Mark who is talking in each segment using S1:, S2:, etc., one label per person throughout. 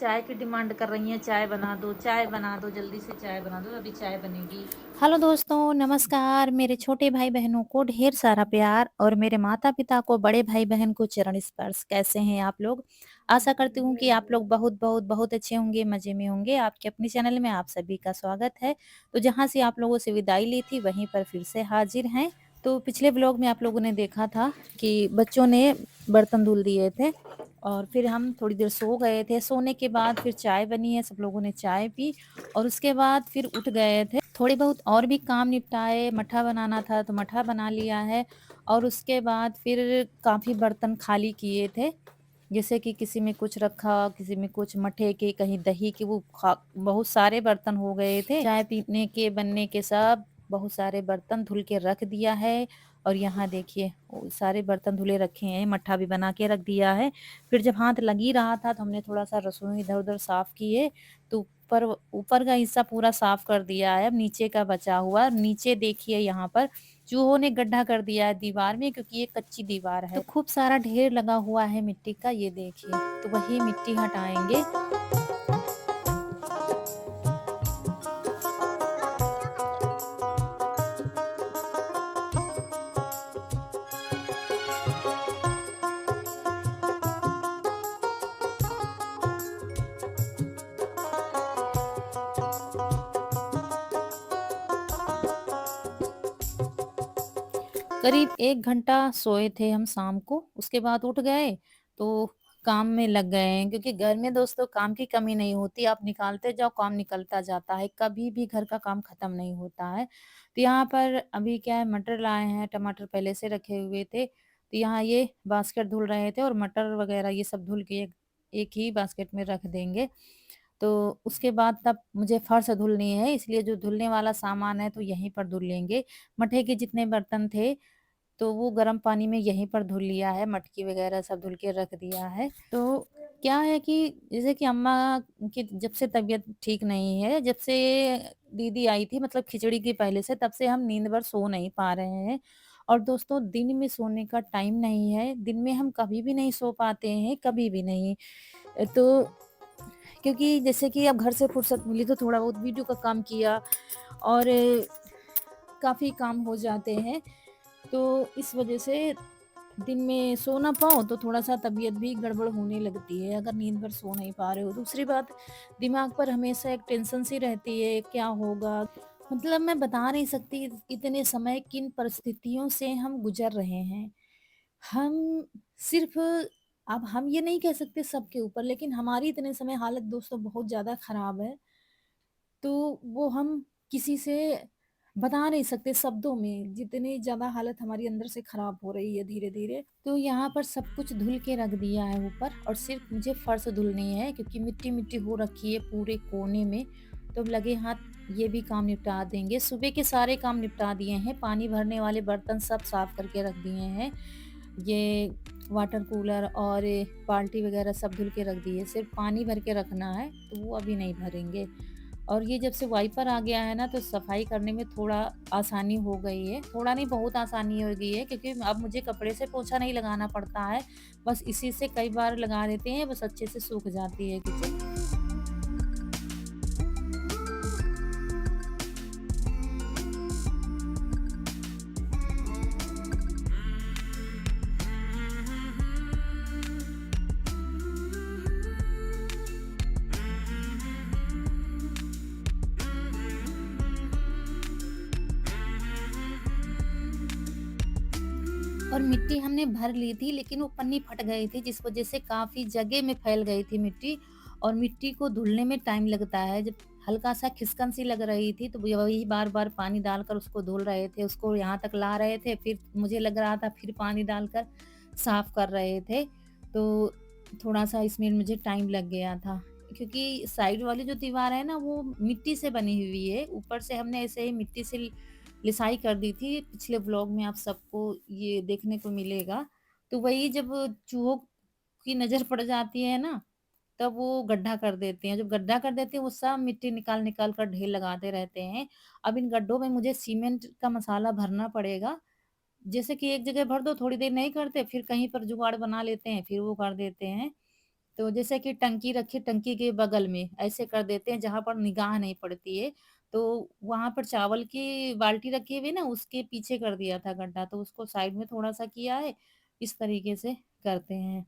S1: चाय की डिमांड कर रही हैं, चाय बना दो, जल्दी से चाय बना दो, अभी चाय बनेगी।
S2: हेलो दोस्तों, नमस्कार। मेरे छोटे भाई-बहनों को ढेर सारा प्यार और मेरे माता-पिता को, बड़े भाई-बहन को चरण स्पर्श। कैसे हैं आप लोग? आशा करती हूँ कि आप लोग बहुत अच्छे होंगे, मज़े में होंगे। आपके अपने चैनल में आप सभी का स्वागत है। तो जहाँ से आप लोगों से विदाई ली थी, वहीं पर फिर से हाज़िर हैं। तो पिछले व्लॉग में आप लोगों ने देखा था कि बच्चों ने बर्तन धुल दिए थे और फिर हम थोड़ी देर सो गए थे। सोने के बाद फिर चाय बनी है, सब लोगों ने चाय पी और उसके बाद फिर उठ गए थे। थोड़ी बहुत और भी काम निपटाए, मट्ठा बनाना था तो मट्ठा बना लिया है और उसके बाद फिर काफ़ी बर्तन खाली किए थे। जैसे कि किसी में कुछ रखा, किसी में कुछ मट्ठे के, कहीं दही के, वो बहुत सारे बर्तन हो गए थे। चाय पीने के, बनने के सब बहुत सारे बर्तन धुल के रख दिया है और यहाँ देखिए वो सारे बर्तन धुले रखे हैं, मट्ठा भी बना के रख दिया है। फिर जब हाथ लग ही रहा था तो हमने थोड़ा-सा रसोई इधर-उधर साफ किए, तो ऊपर ऊपर का हिस्सा पूरा साफ कर दिया है। अब नीचे का बचा हुआ है। नीचे देखिए यहाँ पर चूहों ने गड्ढा कर दिया है दीवार में, क्योंकि ये कच्ची दीवार है। तो खूब सारा ढेर लगा हुआ है मिट्टी का, ये देखिए। तो वही मिट्टी हटाएँगे। करीब 1 घंटा सोए थे हम शाम को, उसके बाद उठ गए, तो काम में लग गए हैं, क्योंकि घर में दोस्तों काम की कमी नहीं होती, आप निकालते जाओ काम निकलता जाता है, कभी भी घर का काम खत्म नहीं होता है। तो यहाँ पर अभी क्या है, मटर लाए हैं, टमाटर पहले से रखे हुए थे, तो यहाँ ये बास्केट धुल रहे थे और मटर वगैरह ये सब धुल के एक एक ही बास्केट में रख देंगे। तो उसके बाद तब मुझे फर्श धुलनी है, इसलिए जो धुलने वाला सामान है तो यहीं पर धुल लेंगे। मठे के जितने बर्तन थे तो वो गर्म पानी में यहीं पर धुल लिया है, मटकी वगैरह सब धुल के रख दिया है। तो क्या है कि जैसे कि अम्मा की जब से तबीयत ठीक नहीं है, जब से दीदी आई थी, मतलब खिचड़ी की पहले से, तब से हम नींद भर सो नहीं पा रहे हैं। और दोस्तों दिन में सोने का टाइम नहीं है, दिन में हम कभी भी नहीं सो पाते हैं, कभी भी नहीं। तो क्योंकि जैसे कि अब घर से फुर्सत मिली तो थोड़ा बहुत वीडियो का काम किया और काफ़ी काम हो जाते हैं। तो इस वजह से दिन में सो ना पाओ तो थोड़ा-सा तबीयत भी गड़बड़ होने लगती है, अगर नींद भर सो नहीं पा रहे हो। दूसरी बात, दिमाग पर हमेशा एक टेंशन सी रहती है, क्या होगा? मतलब मैं बता नहीं सकती इतने समय किन परिस्थितियों से हम गुज़र रहे हैं। हम सिर्फ़, अब हम ये नहीं कह सकते सबके ऊपर, लेकिन हमारी इतने समय हालत दोस्तों बहुत ज़्यादा ख़राब है। तो वो हम किसी से बता नहीं सकते शब्दों में, जितनी ज़्यादा हालत हमारी अंदर से खराब हो रही है धीरे-धीरे। तो यहाँ पर सब कुछ धुल के रख दिया है ऊपर और सिर्फ़ मुझे फर्श धुलनी है, क्योंकि मिट्टी-मिट्टी हो रखी है पूरे कोने में। तो अब लगे हाथ ये भी काम निपटा देंगे। सुबह के सारे काम निपटा दिए हैं, पानी भरने वाले बर्तन सब साफ़ करके रख दिए हैं। ये वाटर कूलर और बाल्टी वग़ैरह सब धुल के रख दिए, सिर्फ़ पानी भर के रखना है, तो वो अभी नहीं भरेंगे। और ये जब से वाइपर आ गया है ना, तो सफाई करने में थोड़ा आसानी हो गई है। थोड़ा नहीं, बहुत आसानी हो गई है, क्योंकि अब मुझे कपड़े से पोछा नहीं लगाना पड़ता है। बस इसी से कई बार लगा देते हैं, बस अच्छे से सूख जाती है किचन। और मिट्टी हमने भर ली थी, लेकिन वो पन्नी फट गई थी, जिस वज़ह से काफ़ी जगह में फैल गई थी मिट्टी। और मिट्टी को धुलने में टाइम लगता है। जब हल्का-सा खिसकन सी लग रही थी, तो वही बार-बार पानी डालकर उसको धुल रहे थे, उसको यहाँ तक ला रहे थे, फिर मुझे लग रहा था फिर पानी डालकर साफ कर रहे थे। तो थोड़ा-सा इसमें मुझे टाइम लग गया था, क्योंकि साइड वाली जो दीवार है ना, वो मिट्टी से बनी हुई है। ऊपर से हमने ऐसे ही मिट्टी से लिसाई कर दी थी, पिछले व्लॉग में आप सबको ये देखने को मिलेगा। तो वही जब चूहों की नज़र पड़ जाती है ना, तब वो गड्ढा कर देते हैं। जब गड्ढा कर देते हैं, वो सब मिट्टी निकाल-निकाल कर ढेर लगाते रहते हैं। अब इन गड्ढों में मुझे सीमेंट का मसाला भरना पड़ेगा। जैसे कि एक जगह भर दो, थोड़ी देर नहीं करते, फिर कहीं पर जुगाड़ बना लेते हैं, फिर वो कर देते हैं। तो जैसे कि टंकी रखी, टंकी के बगल में ऐसे कर देते हैं जहाँ पर निगाह नहीं पड़ती है। तो वहाँ पर चावल की बाल्टी रखी हुई ना, उसके पीछे कर दिया था गड्ढा, तो उसको साइड में थोड़ा-सा किया है, इस तरीके से करते हैं।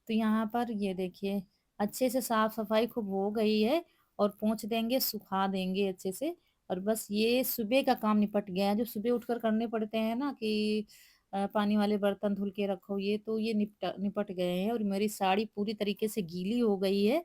S2: तो यहाँ पर ये देखिए, अच्छे से साफ-सफाई खूब हो गई है और पोंछ देंगे, सुखा देंगे अच्छे से और बस ये सुबह का काम निपट गया है। जो सुबह उठकर करने पड़ते हैं ना कि पानी वाले बर्तन धुल के रखो, ये तो ये निपट गए हैं और मेरी साड़ी पूरी तरीके से गीली हो गई है,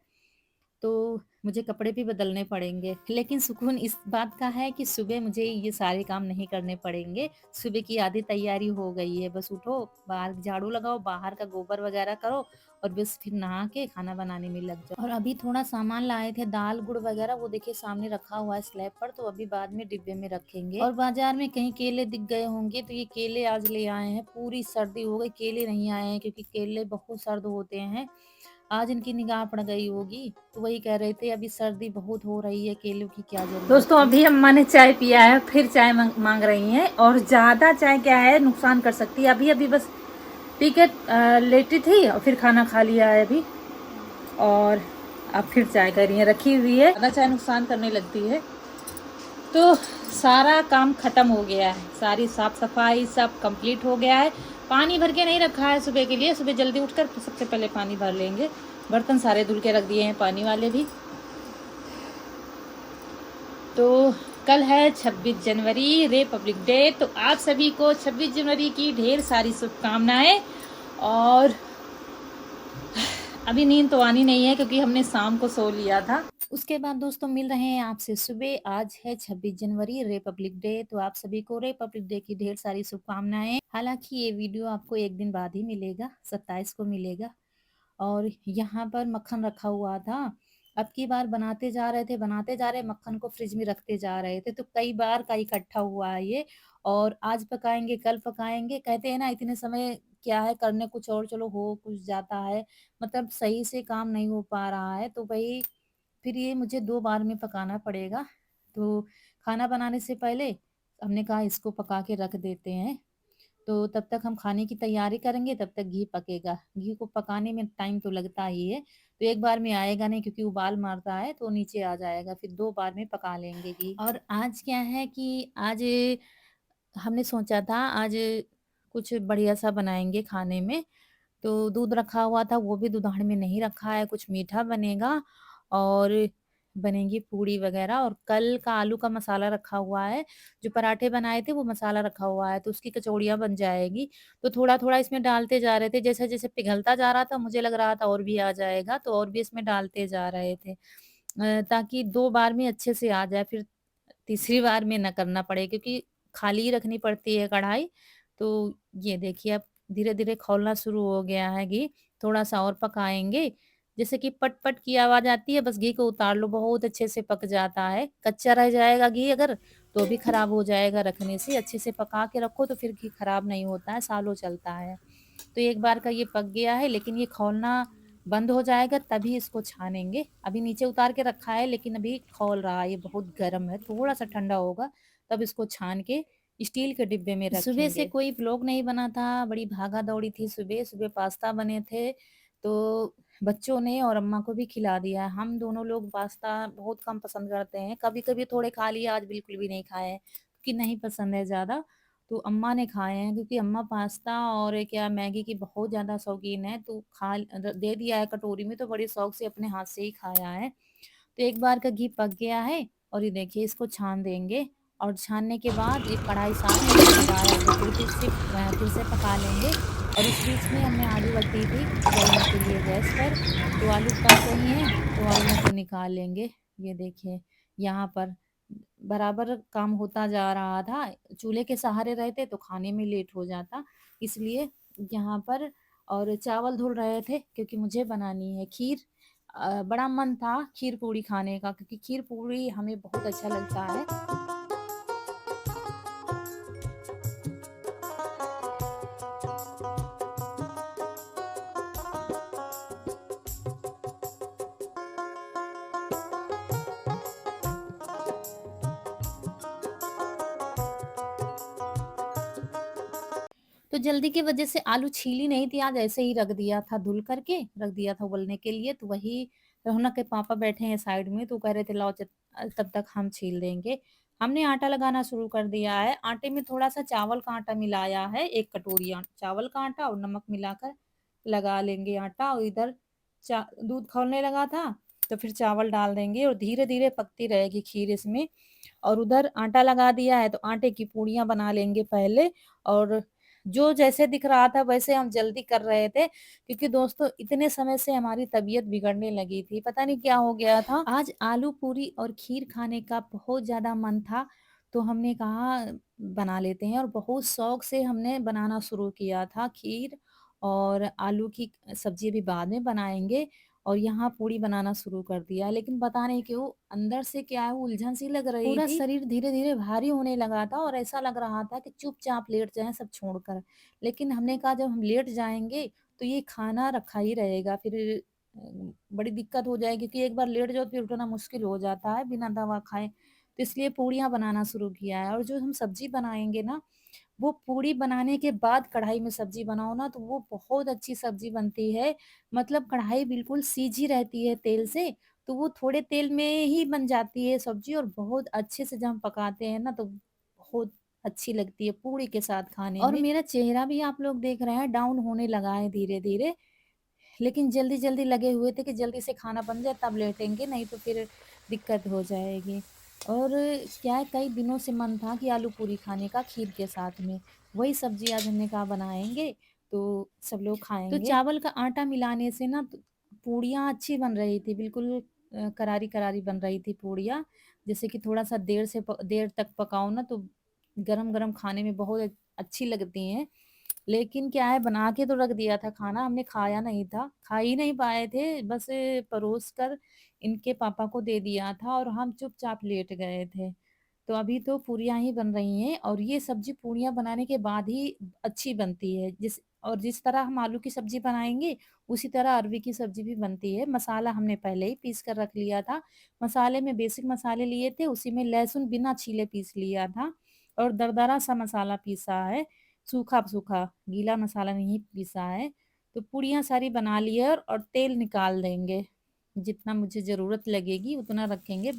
S2: तो मुझे कपड़े भी बदलने पड़ेंगे। लेकिन सुकून इस बात का है कि सुबह मुझे ये सारे काम नहीं करने पड़ेंगे। सुबह की आधी तैयारी हो गई है, बस उठो, बाहर झाड़ू लगाओ, बाहर का गोबर वगैरह करो और बस फिर नहा के खाना बनाने में लग जाओ। और अभी थोड़ा सामान लाए थे, दाल, गुड़ वगैरह, वो देखिए सामने रखा हुआ है स्लैब पर, तो अभी बाद में डिब्बे में रखेंगे। और बाजार में कहीं केले दिख गए होंगे, तो ये केले आज ले आए हैं। पूरी सर्दी हो गई, केले नहीं आए हैं क्योंकि केले बहुत सर्द होते हैं। आज इनकी निगाह पड़ गई होगी, तो वही कह रहे थे अभी सर्दी बहुत हो रही है, केलों की क्या जरूरत
S1: दोस्तों,
S2: थी।
S1: अभी अम्मा ने चाय पिया है, फिर चाय मांग रही हैं और ज़्यादा चाय क्या है, नुकसान कर सकती है। अभी अभी बस पी के लेटी थी और फिर खाना खा लिया है अभी, और अब फिर चाय कर रही है, रखी हुई है। ज़्यादा चाय नुकसान करने लगती है। तो सारा काम खत्म हो गया है, सारी साफ सफाई सब कंप्लीट हो गया है। पानी भर के नहीं रखा है सुबह के लिए, सुबह जल्दी उठकर सबसे पहले पानी भर लेंगे। बर्तन सारे धुल के रख दिए हैं, पानी वाले भी। तो कल है 26 जनवरी, रिपब्लिक डे। तो आप सभी को 26 जनवरी की ढेर सारी शुभकामनाएं। और अभी नींद तो आनी नहीं है क्योंकि हमने शाम को सो लिया था।
S2: उसके बाद दोस्तों मिल रहे हैं आपसे सुबह। आज है 26 जनवरी, रिपब्लिक डे, तो आप सभी को रिपब्लिक डे की ढेर सारी शुभकामनाएं। हालांकि ये वीडियो आपको एक दिन बाद ही मिलेगा, 27 को मिलेगा। और यहाँ पर मक्खन रखा हुआ था। अब की बार बनाते जा रहे, मक्खन को फ्रिज में रखते जा रहे थे, तो कई बार का इकट्ठा हुआ है ये। और आज पकाएंगे, कल पकाएंगे, कहते हैं ना इतने समय क्या है करने, कुछ और चलो हो कुछ जाता है, मतलब सही से काम नहीं हो पा रहा है, तो वही फिर ये मुझे 2 बार में पकाना पड़ेगा। तो खाना बनाने से पहले हमने कहा इसको पका के रख देते हैं, तो तब तक हम खाने की तैयारी करेंगे, तब तक घी पकेगा। घी को पकाने में टाइम तो लगता ही है, तो एक बार में आएगा नहीं क्योंकि उबाल मारता है तो नीचे आ जाएगा, फिर 2 बार में पका लेंगे घी। और आज क्या है कि आज हमने सोचा था आज कुछ बढ़िया-सा बनाएँगे खाने में। तो दूध रखा हुआ था, वो भी दूधाड़ में नहीं रखा है, कुछ मीठा बनेगा और बनेंगी पूड़ी वगैरह। और कल का आलू का मसाला रखा हुआ है, जो पराठे बनाए थे वो मसाला रखा हुआ है, तो उसकी कचौड़ियाँ बन जाएगी। तो थोड़ा-थोड़ा इसमें डालते जा रहे थे, जैसे-जैसे पिघलता जा रहा था मुझे लग रहा था और भी आ जाएगा, तो और भी इसमें डालते जा रहे थे। ताकि 2 बार में अच्छे से आ जाए, फिर तीसरी बार में ना करना पड़े क्योंकि खाली ही रखनी पड़ती है कढ़ाई। तो ये देखिए अब धीरे-धीरे खौलना शुरू हो गया है घी, थोड़ा-सा और पकाएँगे। जैसे कि पट-पट की आवाज़ आती है, बस घी को उतार लो, बहुत अच्छे से पक जाता है। कच्चा रह जाएगा घी अगर, तो भी खराब हो जाएगा रखने से। अच्छे से पका के रखो तो फिर घी खराब नहीं होता है, सालों चलता है। तो एक बार का ये पक गया है, लेकिन ये खौलना बंद हो जाएगा तभी इसको छानेंगे। अभी नीचे उतार के रखा है लेकिन अभी खौल रहा है, ये बहुत गर्म है, थोड़ा-सा ठंडा होगा तब इसको छान के स्टील के डिब्बे में रखेंगे। सुबह से कोई व्लॉग नहीं बना था, बड़ी भागा-दौड़ी थी सुबह। सुबह पास्ता बने थे, तो बच्चों ने और अम्मा को भी खिला दिया है। हम दोनों लोग पास्ता बहुत कम पसंद करते हैं, कभी-कभी थोड़े खा लिया, आज बिल्कुल भी नहीं खाए हैं, क्योंकि नहीं पसंद है ज़्यादा। तो अम्मा ने खाए हैं क्योंकि अम्मा पास्ता और क्या मैगी की बहुत ज़्यादा शौकीन है, तो दे दिया है कटोरी में, तो बड़े शौक से अपने हाथ से ही खाया है। तो एक बार का घी पक गया है और ये देखिए इसको छान देंगे और छानने के बाद एक कढ़ाई साफ करके दोबारा से फिर से पका लेंगे। और इस बीच में हमने आलू रखी थी उबलने के लिए गैस पर, तो आलू पक गई हैं, तो आलूओं को निकाल लेंगे। ये देखिए यहाँ पर बराबर काम होता जा रहा था। चूल्हे के सहारे रहते तो खाने में लेट हो जाता, इसलिए यहाँ पर। और चावल धुल रहे थे क्योंकि मुझे बनानी है खीर। बड़ा मन था खीर पूड़ी खाने का क्योंकि खीर पूड़ी हमें बहुत अच्छा लगता है। तो तो जल्दी की वजह से आलू छीली नहीं थी, आज ऐसे ही रख दिया था, धुल करके रख दिया था उबलने के लिए। तो वही रौनक के पापा बैठे हैं साइड में, तो कह रहे थे लाओ तब तक हम छील देंगे। हमने आटा लगाना शुरू कर दिया है। आटे में थोड़ा-सा चावल का आटा मिलाया है, 1 कटोरी चावल का आटा और नमक मिलाकर लगा लेंगे आटा। और इधर दूध खौलने लगा था, तो फिर चावल डाल देंगे और धीरे-धीरे पकती रहेगी खीर इसमें। और उधर आटा लगा दिया है, तो आटे की पूड़ियाँ बना लेंगे पहले। और जो जैसे दिख रहा था वैसे हम जल्दी कर रहे थे, क्योंकि दोस्तों इतने समय से हमारी तबीयत बिगड़ने लगी थी, पता नहीं क्या हो गया था। आज आलू पूरी और खीर खाने का बहुत ज़्यादा मन था, तो हमने कहा बना लेते हैं, और बहुत शौक से हमने बनाना शुरू किया था खीर। और आलू की सब्ज़ी अभी बाद में बनाएँगे, और यहाँ पूड़ी बनाना शुरू कर दिया। लेकिन पता नहीं क्यों अंदर से क्या है, उलझन सी लग रही पूरा थी। शरीर धीरे-धीरे भारी होने लगा था, और ऐसा लग रहा था कि चुपचाप लेट जाएँ सब छोड़कर। लेकिन हमने कहा जब हम लेट जाएँगे तो ये खाना रखा ही रहेगा, फिर बड़ी दिक्कत हो जाएगी, क्योंकि एक बार लेट जाओ तो फिर उठना मुश्किल हो जाता है बिना दवा खाए। तो इसलिए पूड़ियाँ बनाना शुरू किया है। और जो हम सब्ज़ी बनाएँगे ना, वो पूड़ी बनाने के बाद कढ़ाई में सब्ज़ी बनाओ ना, तो वो बहुत अच्छी सब्ज़ी बनती है। मतलब कढ़ाई बिल्कुल सीजी रहती है तेल से, तो वो थोड़े तेल में ही बन जाती है सब्ज़ी, और बहुत अच्छे से जब हम पकाते हैं ना, तो बहुत अच्छी लगती है पूड़ी के साथ खाने और में। मेरा चेहरा भी आप लोग देख रहे हैं डाउन होने लगा है धीरे-धीरे। लेकिन जल्दी-जल्दी लगे हुए थे कि जल्दी से खाना बन जाए तब लेटेंगे, नहीं तो फिर दिक्कत हो जाएगी। और क्या है, कई दिनों से मन था कि आलू पूरी खाने का खीर के साथ में। वही सब्ज़ी आज हमने कहा बनाएँगे, तो सब लोग तो खाएँगे। चावल का आटा मिलाने से ना तो पूड़ियाँ अच्छी बन रही थी, बिल्कुल करारी-करारी बन रही थी पूड़ियाँ। जैसे कि थोड़ा-सा देर तक पकाओ ना, तो गरम-गरम खाने में बहुत अच्छी लगती हैं। लेकिन क्या है, बना के तो रख दिया था खाना, हमने खाया नहीं था, खा ही नहीं पाए थे, बस परोस कर इनके पापा को दे दिया था, और हम चुपचाप लेट गए थे। तो अभी तो पूरियाँ ही बन रही हैं, और ये सब्ज़ी पूरियाँ बनाने के बाद ही अच्छी बनती है। जिस तरह हम आलू की सब्ज़ी बनाएँगे, उसी तरह अरवी की सब्ज़ी भी बनती है। मसाला हमने पहले ही पीस कर रख लिया था। मसाले में बेसिक मसाले लिए थे, उसी में लहसुन बिना छीले पीस लिया था, और दरदरा सा मसाला पीसा है, सूखा-सूखा, गीला मसाला नहीं पीसा है। तो पूड़ियाँ सारी बना ली है, और तेल निकाल देंगे। जितना मुझे ज़रूरत लगेगी उतना रखेंगे,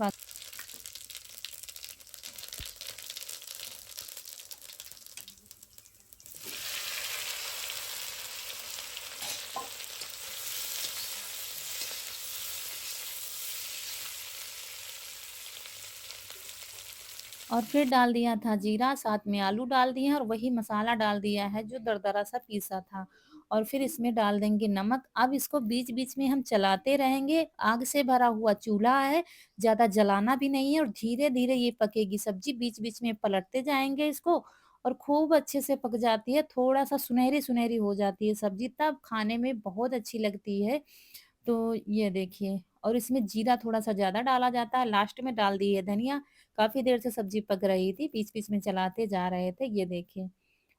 S2: और फिर डाल दिया था जीरा, साथ में आलू डाल दिए हैं, और वही मसाला डाल दिया है जो दरदरा सा पीसा था। और फिर इसमें डाल देंगे नमक। अब इसको बीच-बीच में हम चलाते रहेंगे। आग से भरा हुआ चूल्हा है, ज़्यादा जलाना भी नहीं है, और धीरे-धीरे ये पकेगी सब्ज़ी। बीच-बीच में पलटते जाएँगे इसको, और खूब अच्छे से पक जाती है। थोड़ा-सा सुनहरी-सुनहरी हो जाती है सब्ज़ी, तब खाने में बहुत अच्छी लगती है। तो ये देखिए, और इसमें जीरा थोड़ा-सा ज़्यादा डाला जाता है, लास्ट में डाल दी है धनिया। काफ़ी देर से सब्ज़ी पक रही थी, बीच-बीच में चलाते जा रहे थे, ये देखिए।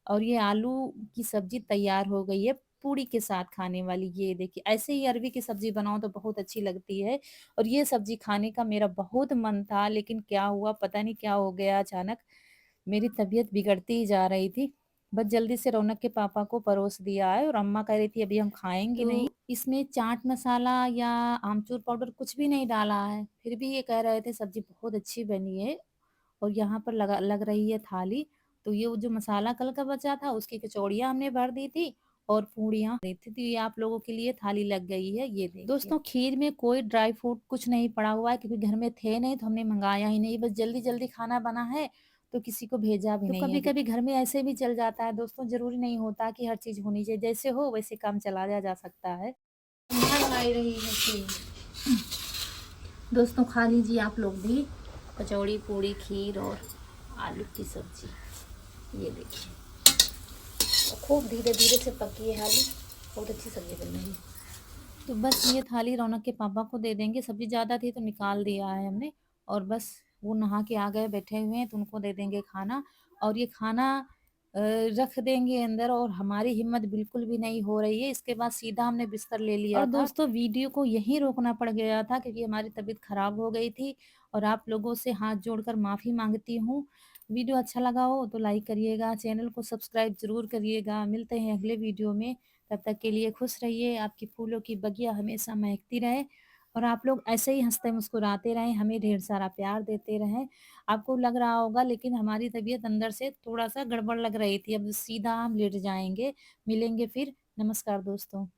S2: और ये आलू की सब्ज़ी तैयार हो गई है, पूड़ी के साथ खाने वाली, ये देखिए। ऐसे ही अरवी की सब्ज़ी बनाओ तो बहुत अच्छी लगती है, और ये सब्ज़ी खाने का मेरा बहुत मन था, लेकिन क्या हुआ पता नहीं क्या हो गया अचानक, मेरी तबीयत बिगड़ती ही जा रही थी। बस जल्दी से रौनक के पापा को परोस दिया है, और अम्मा कह रही थी अभी हम खाएँगे नहीं। तो इसमें चाट मसाला या आमचूर पाउडर कुछ भी नहीं डाला है, फिर भी ये कह रहे थे सब्ज़ी बहुत अच्छी बनी है, और यहाँ पर लग रही है थाली। तो ये वो जो मसाला कल का बचा था उसकी कचौड़ियाँ हमने भर दी थी, और पूड़ियाँ दी थी, तो ये आप लोगों के लिए थाली लग गई है, ये देखिए। दोस्तों खीर में कोई ड्राई फ्रूट कुछ नहीं पड़ा हुआ है, क्योंकि घर में थे नहीं, तो हमने मंगाया ही नहीं, बस जल्दी-जल्दी खाना बना है, तो किसी को भेजा भी तो नहीं है। कभी-कभी घर में ऐसे भी चल जाता है दोस्तों, ज़रूरी नहीं होता कि हर चीज़ होनी चाहिए, जैसे हो वैसे काम चलाया जा सकता है।
S1: बनाई रही है खीर। दोस्तों खा लीजिए आप लोग भी, कचौड़ी पूड़ी खीर और आलू की सब्जी। ये देखिए, खूब धीरे-धीरे से पकी है आलू, बहुत अच्छी सब्जी बन रही है।
S2: तो बस ये थाली रौनक के पापा को दे देंगे, सब्ज़ी ज़्यादा थी तो निकाल दिया है हमने, और बस वो नहा के आ गए, बैठे हुए हैं, तो उनको दे देंगे खाना। और ये खाना रख देंगे अंदर, और हमारी हिम्मत बिल्कुल भी नहीं हो रही है, इसके बाद सीधा हमने बिस्तर ले लिया और था। दोस्तों वीडियो को यहीं रोकना पड़ गया था, क्योंकि हमारी तबीयत ख़राब हो गई थी, और आप लोगों से हाथ जोड़कर माफ़ी माँगती हूँ। वीडियो अच्छा लगा हो तो लाइक करिएगा, चैनल को सब्सक्राइब ज़रूर करिएगा। मिलते हैं अगले वीडियो में, तब तक के लिए खुश रहिए, आपकी फूलों की बगिया हमेशा महकती रहे और आप लोग ऐसे ही हँसते मुस्कुराते रहें, हमें ढेर सारा प्यार देते रहें। आपको लग रहा होगा लेकिन हमारी तबीयत अंदर से थोड़ा-सा गड़बड़ लग रही थी, अब सीधा हम लेट जाएँगे। मिलेंगे फिर। नमस्कार दोस्तों।